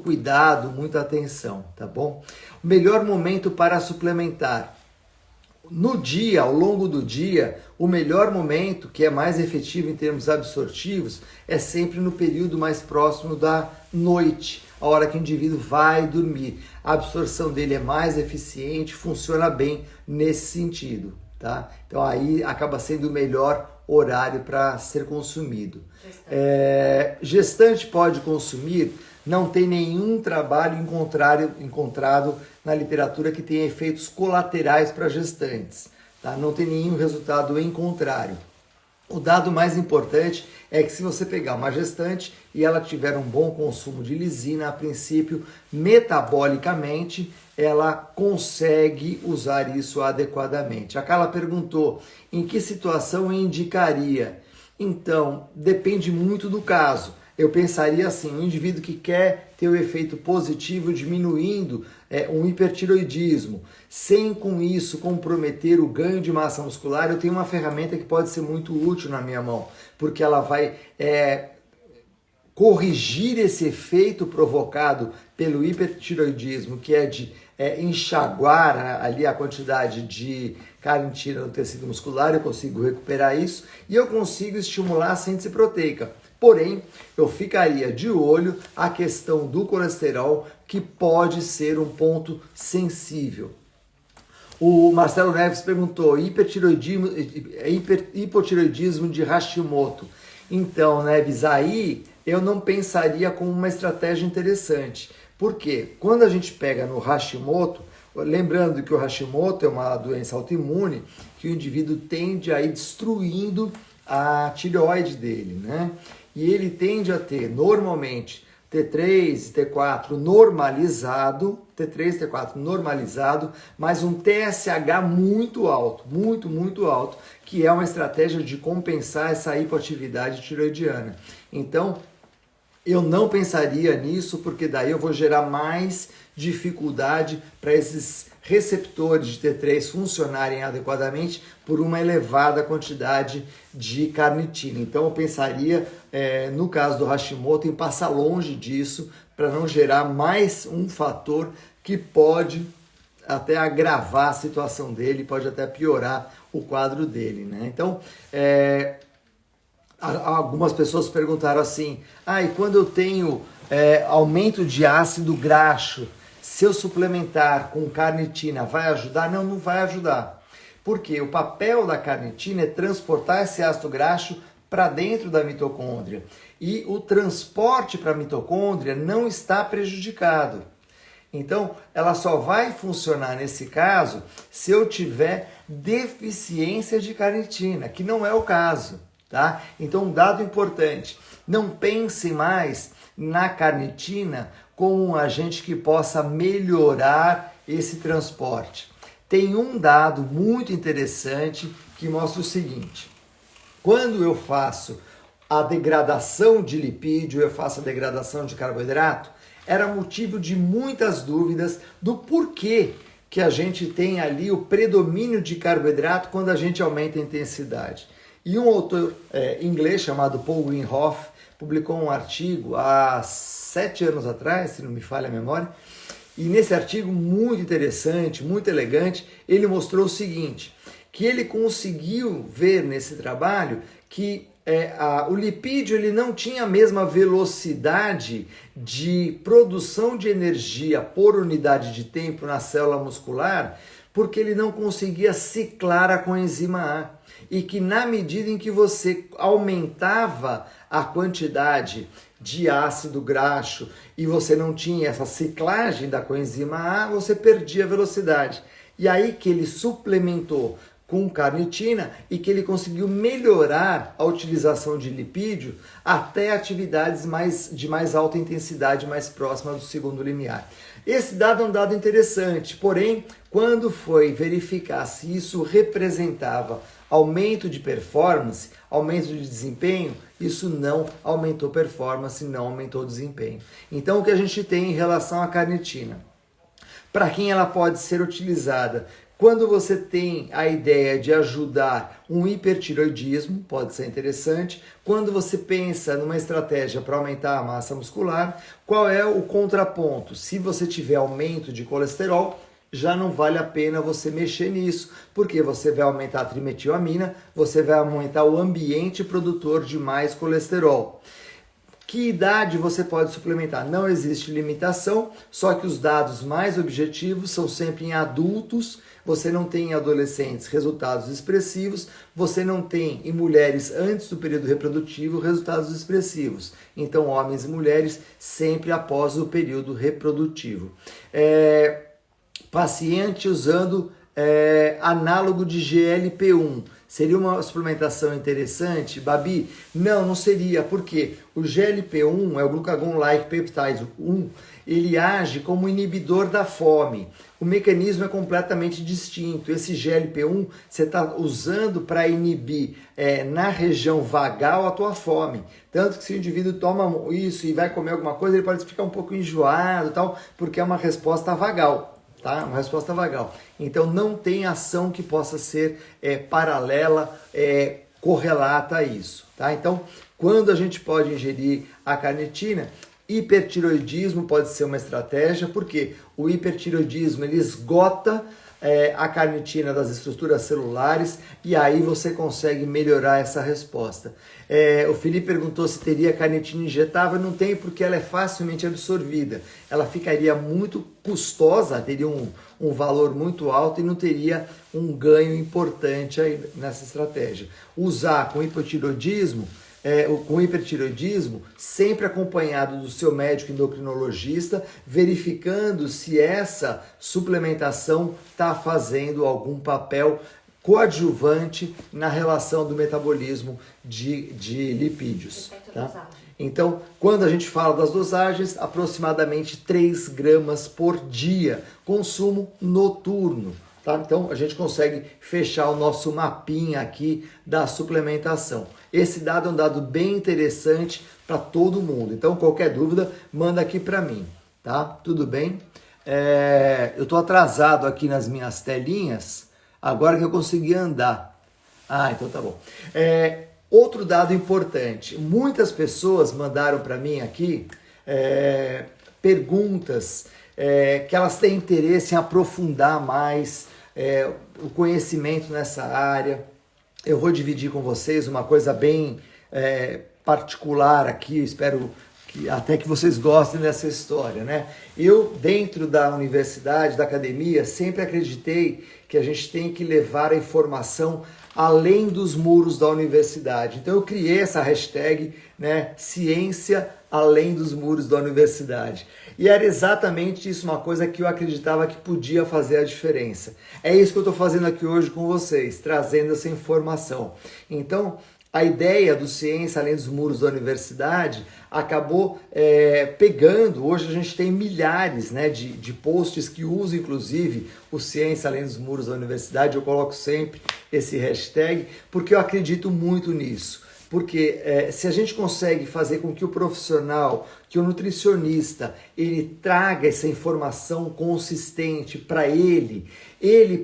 cuidado, muita atenção, tá bom? O melhor momento para suplementar. No dia, ao longo do dia, o melhor momento, que é mais efetivo em termos absortivos, é sempre no período mais próximo da noite, a hora que o indivíduo vai dormir. A absorção dele é mais eficiente, funciona bem nesse sentido, tá? Então aí acaba sendo o melhor horário para ser consumido. Gestante pode consumir? Não tem nenhum trabalho encontrado na literatura que tenha efeitos colaterais para gestantes, tá? Não tem nenhum resultado em contrário. O dado mais importante é que se você pegar uma gestante e ela tiver um bom consumo de lisina, a princípio, metabolicamente, ela consegue usar isso adequadamente. A Carla perguntou, em que situação eu indicaria? Então, depende muito do caso. Eu pensaria assim, um indivíduo que quer ter o efeito positivo diminuindo um hipertiroidismo, sem com isso comprometer o ganho de massa muscular, eu tenho uma ferramenta que pode ser muito útil na minha mão, porque ela vai corrigir esse efeito provocado pelo hipertiroidismo, que é de enxaguar ali a quantidade de carnitina no tecido muscular, eu consigo recuperar isso e eu consigo estimular a síntese proteica. Porém, eu ficaria de olho a questão do colesterol, que pode ser um ponto sensível. O Marcelo Neves perguntou, hipotiroidismo de Hashimoto. Então, Neves, aí eu não pensaria como uma estratégia interessante. Por quê? Quando a gente pega no Hashimoto, lembrando que o Hashimoto é uma doença autoimune, que o indivíduo tende a ir destruindo a tireoide dele, né? E ele tende a ter, normalmente, T3, T4 normalizado, mas um TSH muito alto, muito alto, que é uma estratégia de compensar essa hipoatividade tiroidiana. Então, eu não pensaria nisso, porque daí eu vou gerar mais dificuldade para esses receptores de T3 funcionarem adequadamente por uma elevada quantidade de carnitina. Então eu pensaria, no caso do Hashimoto, em passar longe disso para não gerar mais um fator que pode até agravar a situação dele, pode até piorar o quadro dele, né? Então, algumas pessoas perguntaram assim, e quando eu tenho aumento de ácido graxo, se eu suplementar com carnitina, vai ajudar? Não, não vai ajudar. Porque o papel da carnitina é transportar esse ácido graxo para dentro da mitocôndria. E o transporte para a mitocôndria não está prejudicado. Então, ela só vai funcionar nesse caso se eu tiver deficiência de carnitina, que não é o caso, tá? Então, um dado importante, não pense mais na carnitina como um agente que possa melhorar esse transporte. Tem um dado muito interessante que mostra o seguinte, quando eu faço a degradação de lipídio, eu faço a degradação de carboidrato, era motivo de muitas dúvidas do porquê que a gente tem ali o predomínio de carboidrato quando a gente aumenta a intensidade. E um autor inglês chamado Paul Greenhoff publicou um artigo há 7 anos atrás, se não me falha a memória, e nesse artigo muito interessante, muito elegante, ele mostrou o seguinte, que ele conseguiu ver nesse trabalho que o lipídio ele não tinha a mesma velocidade de produção de energia por unidade de tempo na célula muscular, porque ele não conseguia ciclar a coenzima A. e que na medida em que você aumentava a quantidade de ácido graxo e você não tinha essa ciclagem da coenzima A, você perdia velocidade. E aí que ele suplementou com carnitina e que ele conseguiu melhorar a utilização de lipídio até atividades de mais alta intensidade, mais próxima do segundo limiar. Esse dado é um dado interessante, porém, quando foi verificar se isso representava aumento de performance, aumento de desempenho, isso não aumentou performance, não aumentou desempenho. Então, o que a gente tem em relação à carnitina? Para quem ela pode ser utilizada? Quando você tem a ideia de ajudar um hipertiroidismo, pode ser interessante. Quando você pensa numa estratégia para aumentar a massa muscular, qual é o contraponto? Se você tiver aumento de colesterol, já não vale a pena você mexer nisso, porque você vai aumentar a trimetilamina, você vai aumentar o ambiente produtor de mais colesterol. Que idade você pode suplementar? Não existe limitação, só que os dados mais objetivos são sempre em adultos. Você não tem em adolescentes resultados expressivos, você não tem em mulheres antes do período reprodutivo resultados expressivos. Então, homens e mulheres sempre após o período reprodutivo. Paciente usando análogo de GLP-1. Seria uma suplementação interessante, Babi? Não seria, porque o GLP-1 é o Glucagon-like Peptide 1, ele age como inibidor da fome. O mecanismo é completamente distinto. Esse GLP-1 você está usando para inibir na região vagal a tua fome. Tanto que se o indivíduo toma isso e vai comer alguma coisa, ele pode ficar um pouco enjoado, tal, porque é uma resposta vagal. Tá? Uma resposta vagal. Então não tem ação que possa ser paralela, correlata a isso. Tá? Então, quando a gente pode ingerir a carnitina, hipertiroidismo pode ser uma estratégia, porque o hipertiroidismo ele esgota a carnitina das estruturas celulares e aí você consegue melhorar essa resposta. O Felipe perguntou se teria carnitina injetável. Não tem, porque ela é facilmente absorvida. Ela ficaria muito custosa, teria um valor muito alto e não teria um ganho importante aí nessa estratégia. Usar com hipotiroidismo, com hipertiroidismo, sempre acompanhado do seu médico endocrinologista, verificando se essa suplementação está fazendo algum papel coadjuvante na relação do metabolismo de lipídios. Tá? Então, quando a gente fala das dosagens, aproximadamente 3 gramas por dia, consumo noturno. Tá? Então, a gente consegue fechar o nosso mapinha aqui da suplementação. Esse dado é um dado bem interessante para todo mundo. Então, qualquer dúvida, manda aqui para mim. Tá? Tudo bem? Eu estou atrasado aqui nas minhas telinhas, agora que eu consegui andar. Então tá bom. Outro dado importante. Muitas pessoas mandaram para mim aqui perguntas que elas têm interesse em aprofundar mais o conhecimento nessa área. Eu vou dividir com vocês uma coisa bem particular aqui, eu espero até que vocês gostem dessa história, né? Eu, dentro da universidade, da academia, sempre acreditei que a gente tem que levar a informação além dos muros da universidade. Então eu criei essa hashtag, né, ciência além dos muros da universidade. E era exatamente isso, uma coisa que eu acreditava que podia fazer a diferença. É isso que eu estou fazendo aqui hoje com vocês, trazendo essa informação. Então, a ideia do Ciência Além dos Muros da Universidade acabou pegando. Hoje a gente tem milhares, né, de posts que usam inclusive o Ciência Além dos Muros da Universidade. Eu coloco sempre esse hashtag porque eu acredito muito nisso. Porque se a gente consegue fazer com que o profissional, que o nutricionista, ele traga essa informação consistente para ele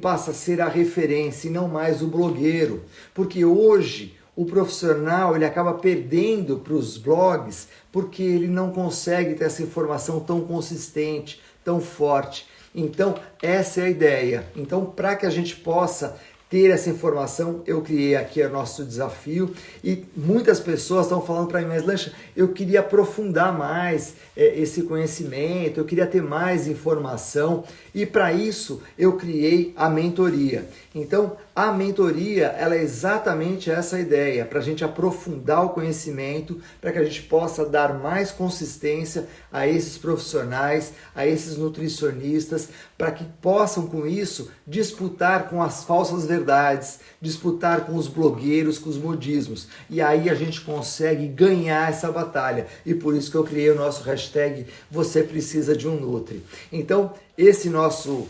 passa a ser a referência e não mais o blogueiro. Porque hoje o profissional ele acaba perdendo para os blogs porque ele não consegue ter essa informação tão consistente, tão forte. Então, essa é a ideia. Então, para que a gente possa ter essa informação, eu criei aqui o nosso desafio e muitas pessoas estão falando para mim, mas Lancha, eu queria aprofundar mais esse conhecimento, eu queria ter mais informação e para isso eu criei a mentoria. Então, a mentoria, ela é exatamente essa ideia, para a gente aprofundar o conhecimento, para que a gente possa dar mais consistência a esses profissionais, a esses nutricionistas, para que possam com isso disputar com as falsas verdades, disputar com os blogueiros, com os modismos. E aí a gente consegue ganhar essa batalha. E por isso que eu criei o nosso hashtag Você Precisa de um Nutri. Então,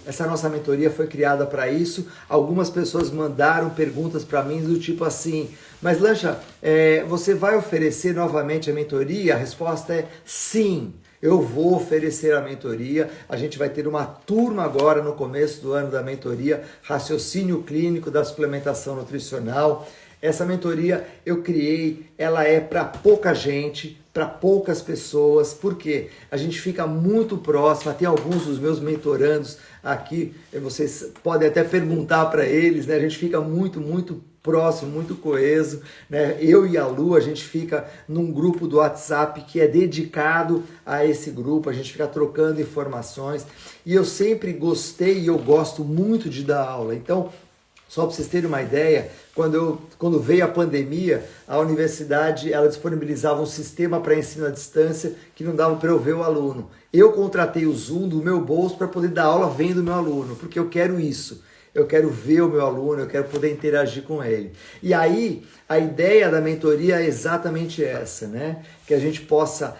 essa nossa mentoria foi criada para isso. Algumas pessoas mandaram perguntas para mim do tipo assim, mas Lancha, você vai oferecer novamente a mentoria? A resposta é sim. Eu vou oferecer a mentoria, a gente vai ter uma turma agora no começo do ano da mentoria, Raciocínio Clínico da Suplementação Nutricional. Essa mentoria eu criei, ela é para pouca gente, para poucas pessoas, porque a gente fica muito próximo, tem alguns dos meus mentorandos aqui, vocês podem até perguntar para eles, né? A gente fica muito próximo, muito coeso, né? Eu e a Lu, a gente fica num grupo do WhatsApp que é dedicado a esse grupo, a gente fica trocando informações, e eu sempre gostei e eu gosto muito de dar aula. Então, só para vocês terem uma ideia, quando veio a pandemia, a universidade ela disponibilizava um sistema para ensino à distância que não dava para eu ver o aluno. Eu contratei o Zoom do meu bolso para poder dar aula vendo o meu aluno, porque eu quero isso. Eu quero ver o meu aluno, eu quero poder interagir com ele. E aí, a ideia da mentoria é exatamente essa, né? Que a gente possa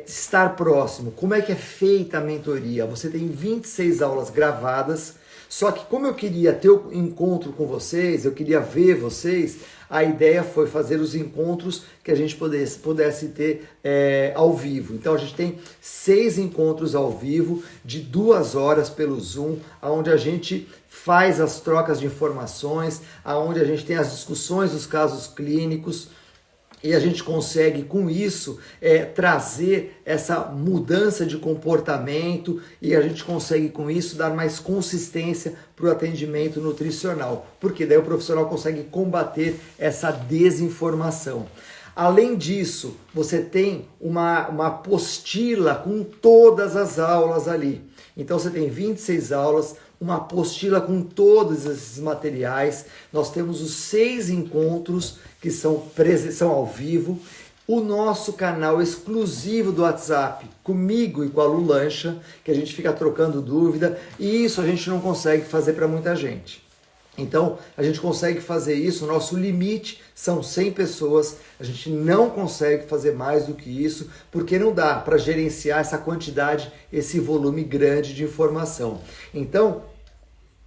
estar próximo. Como é que é feita a mentoria? Você tem 26 aulas gravadas, só que como eu queria ter um encontro com vocês, eu queria ver vocês, a ideia foi fazer os encontros que a gente pudesse ter ao vivo. Então a gente tem 6 encontros ao vivo de 2 horas pelo Zoom, onde a gente faz as trocas de informações, onde a gente tem as discussões dos casos clínicos, e a gente consegue com isso trazer essa mudança de comportamento, e a gente consegue com isso dar mais consistência para o atendimento nutricional, porque daí o profissional consegue combater essa desinformação. Além disso, você tem uma apostila com todas as aulas ali. Então você tem 26 aulas, uma apostila com todos esses materiais. Nós temos os 6 encontros que são ao vivo, o nosso canal exclusivo do WhatsApp, comigo e com a Lu Lancha, que a gente fica trocando dúvida, e isso a gente não consegue fazer para muita gente. Então, a gente consegue fazer isso, o nosso limite são 100 pessoas, a gente não consegue fazer mais do que isso, porque não dá para gerenciar essa quantidade, esse volume grande de informação. Então,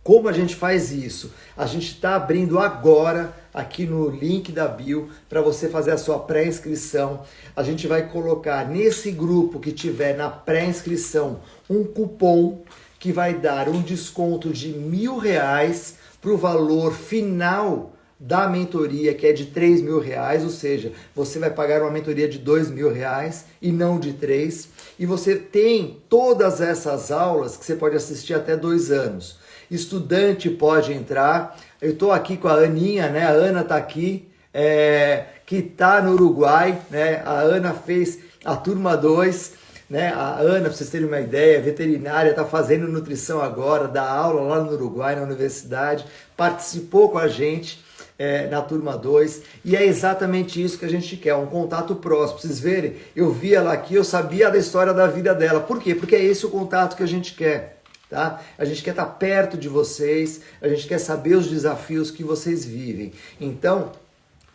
como a gente faz isso? A gente está abrindo agora, aqui no link da bio, para você fazer a sua pré-inscrição. A gente vai colocar nesse grupo que tiver na pré-inscrição um cupom que vai dar um desconto de R$1.000 para o valor final da mentoria, que é de R$3.000, ou seja, você vai pagar uma mentoria de R$2.000 e não de 3. E você tem todas essas aulas que você pode assistir até 2 anos. Estudante pode entrar. Eu estou aqui com a Aninha, né? A Ana está aqui, que está no Uruguai, né? A Ana fez a turma 2, né? A Ana, para vocês terem uma ideia, veterinária, está fazendo nutrição agora, dá aula lá no Uruguai, na universidade, participou com a gente na turma 2, e é exatamente isso que a gente quer, um contato próximo. Pra vocês verem, eu vi ela aqui, eu sabia da história da vida dela. Por quê? Porque é esse o contato que a gente quer. Tá? A gente quer estar perto de vocês, a gente quer saber os desafios que vocês vivem. Então,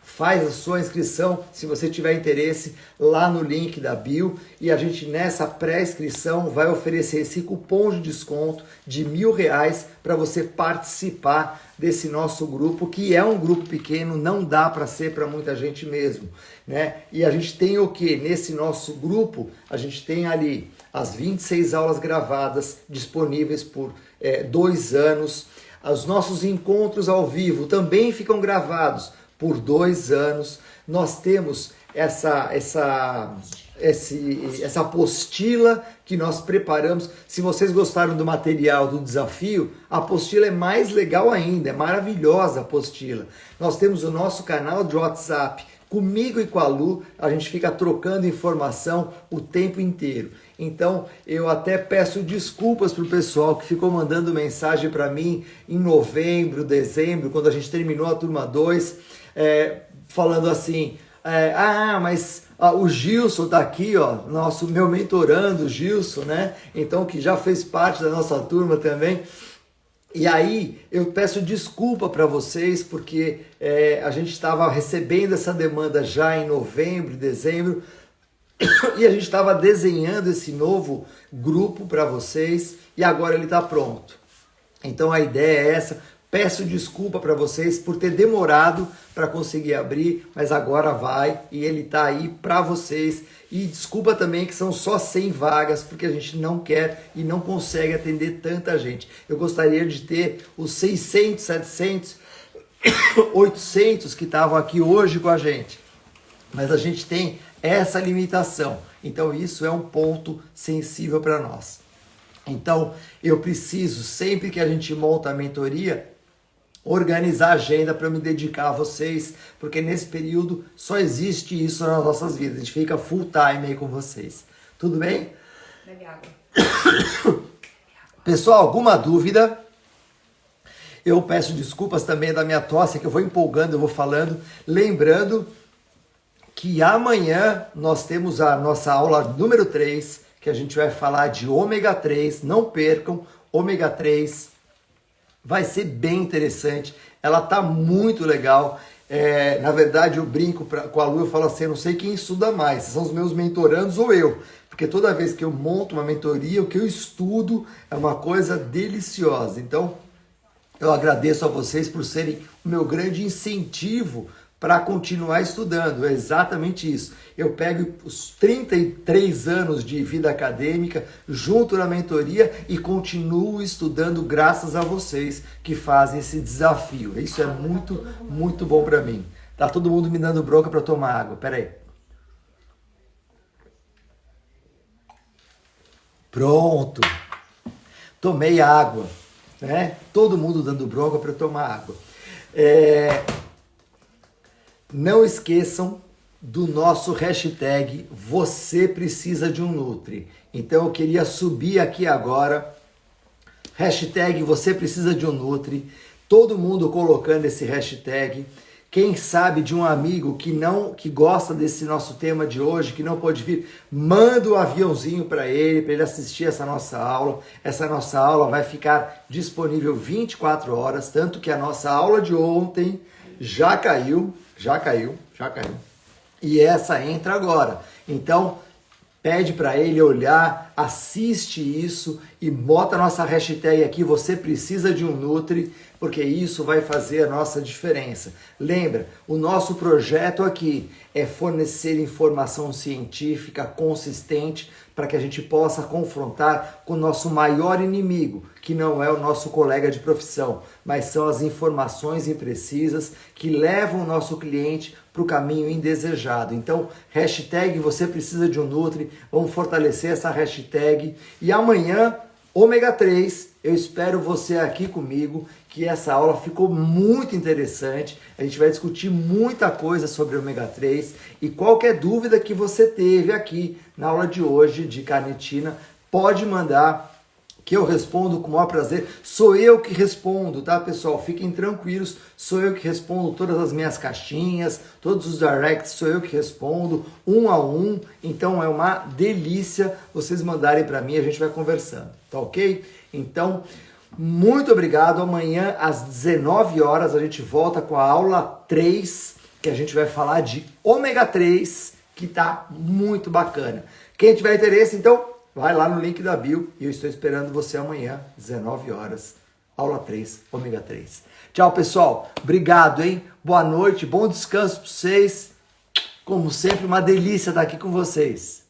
faz a sua inscrição, se você tiver interesse, lá no link da bio, e a gente nessa pré-inscrição vai oferecer esse cupom de desconto de R$1.000 para você participar desse nosso grupo, que é um grupo pequeno, não dá para ser para muita gente mesmo, né? E a gente tem o que? Nesse nosso grupo, a gente tem ali as 26 aulas gravadas disponíveis por 2 anos. Os nossos encontros ao vivo também ficam gravados por 2 anos. Nós temos essa apostila que nós preparamos. Se vocês gostaram do material do desafio, a apostila é mais legal ainda, é maravilhosa a apostila. Nós temos o nosso canal de WhatsApp, comigo e com a Lu, a gente fica trocando informação o tempo inteiro. Então, eu até peço desculpas para o pessoal que ficou mandando mensagem para mim em novembro, dezembro, quando a gente terminou a turma 2, falando assim, mas o Gilson tá aqui, ó, meu mentorando, o Gilson, né? Então, que já fez parte da nossa turma também. E aí, eu peço desculpa para vocês, porque a gente estava recebendo essa demanda já em novembro, dezembro, e a gente estava desenhando esse novo grupo para vocês, e agora ele está pronto. Então, a ideia é essa. Peço desculpa para vocês por ter demorado para conseguir abrir, mas agora vai e ele está aí para vocês. E desculpa também que são só 100 vagas, porque a gente não quer e não consegue atender tanta gente. Eu gostaria de ter os 600, 700, 800 que estavam aqui hoje com a gente, mas a gente tem essa limitação. Então isso é um ponto sensível para nós. Então eu preciso, sempre que a gente monta a mentoria, organizar a agenda para eu me dedicar a vocês, porque nesse período só existe isso nas nossas vidas. A gente fica full time aí com vocês. Tudo bem? Bebe água. Pessoal, alguma dúvida? Eu peço desculpas também da minha tosse, que eu vou empolgando, eu vou falando. Lembrando que amanhã nós temos a nossa aula número 3, que a gente vai falar de ômega 3. Não percam, ômega 3. Vai ser bem interessante, ela tá muito legal. Na verdade, eu brinco com a Lu, eu falo assim, eu não sei quem estuda mais, se são os meus mentorandos ou eu. Porque toda vez que eu monto uma mentoria, o que eu estudo é uma coisa deliciosa. Então, eu agradeço a vocês por serem o meu grande incentivo para continuar estudando. É exatamente isso. Eu pego os 33 anos de vida acadêmica junto na mentoria e continuo estudando graças a vocês que fazem esse desafio. Isso é muito, muito bom para mim. Tá todo mundo me dando bronca para tomar água. Pera aí. Pronto. Tomei água, né? Todo mundo dando bronca para tomar água. Não esqueçam do nosso hashtag Você Precisa de um Nutri. Então eu queria subir aqui agora, hashtag Você Precisa de um Nutri, todo mundo colocando esse hashtag. Quem sabe de um amigo que gosta desse nosso tema de hoje, que não pode vir, manda um aviãozinho para ele assistir essa nossa aula. Essa nossa aula vai ficar disponível 24 horas, tanto que a nossa aula de ontem já caiu. E essa entra agora. Então, pede para ele olhar, assiste isso e bota a nossa hashtag aqui, Você Precisa de um Nutri, porque isso vai fazer a nossa diferença. Lembra, o nosso projeto aqui é fornecer informação científica consistente para que a gente possa confrontar com o nosso maior inimigo, que não é o nosso colega de profissão, mas são as informações imprecisas que levam o nosso cliente para o caminho indesejado. Então, hashtag Você Precisa de um Nutri, vamos fortalecer essa hashtag. E amanhã, ômega 3, eu espero você aqui comigo, que essa aula ficou muito interessante. A gente vai discutir muita coisa sobre ômega 3 e qualquer dúvida que você teve aqui na aula de hoje de carnitina, pode mandar que eu respondo com o maior prazer. Sou eu que respondo, tá, pessoal? Fiquem tranquilos, sou eu que respondo todas as minhas caixinhas, todos os directs, sou eu que respondo, um a um. Então é uma delícia vocês mandarem para mim, a gente vai conversando, tá ok? Então, muito obrigado. Amanhã às 19 horas a gente volta com a aula 3, que a gente vai falar de ômega 3, que tá muito bacana. Quem tiver interesse, então, vai lá no link da bio e eu estou esperando você amanhã, 19 horas, aula 3, ômega 3. Tchau, pessoal. Obrigado, hein? Boa noite, bom descanso para vocês. Como sempre, uma delícia estar aqui com vocês.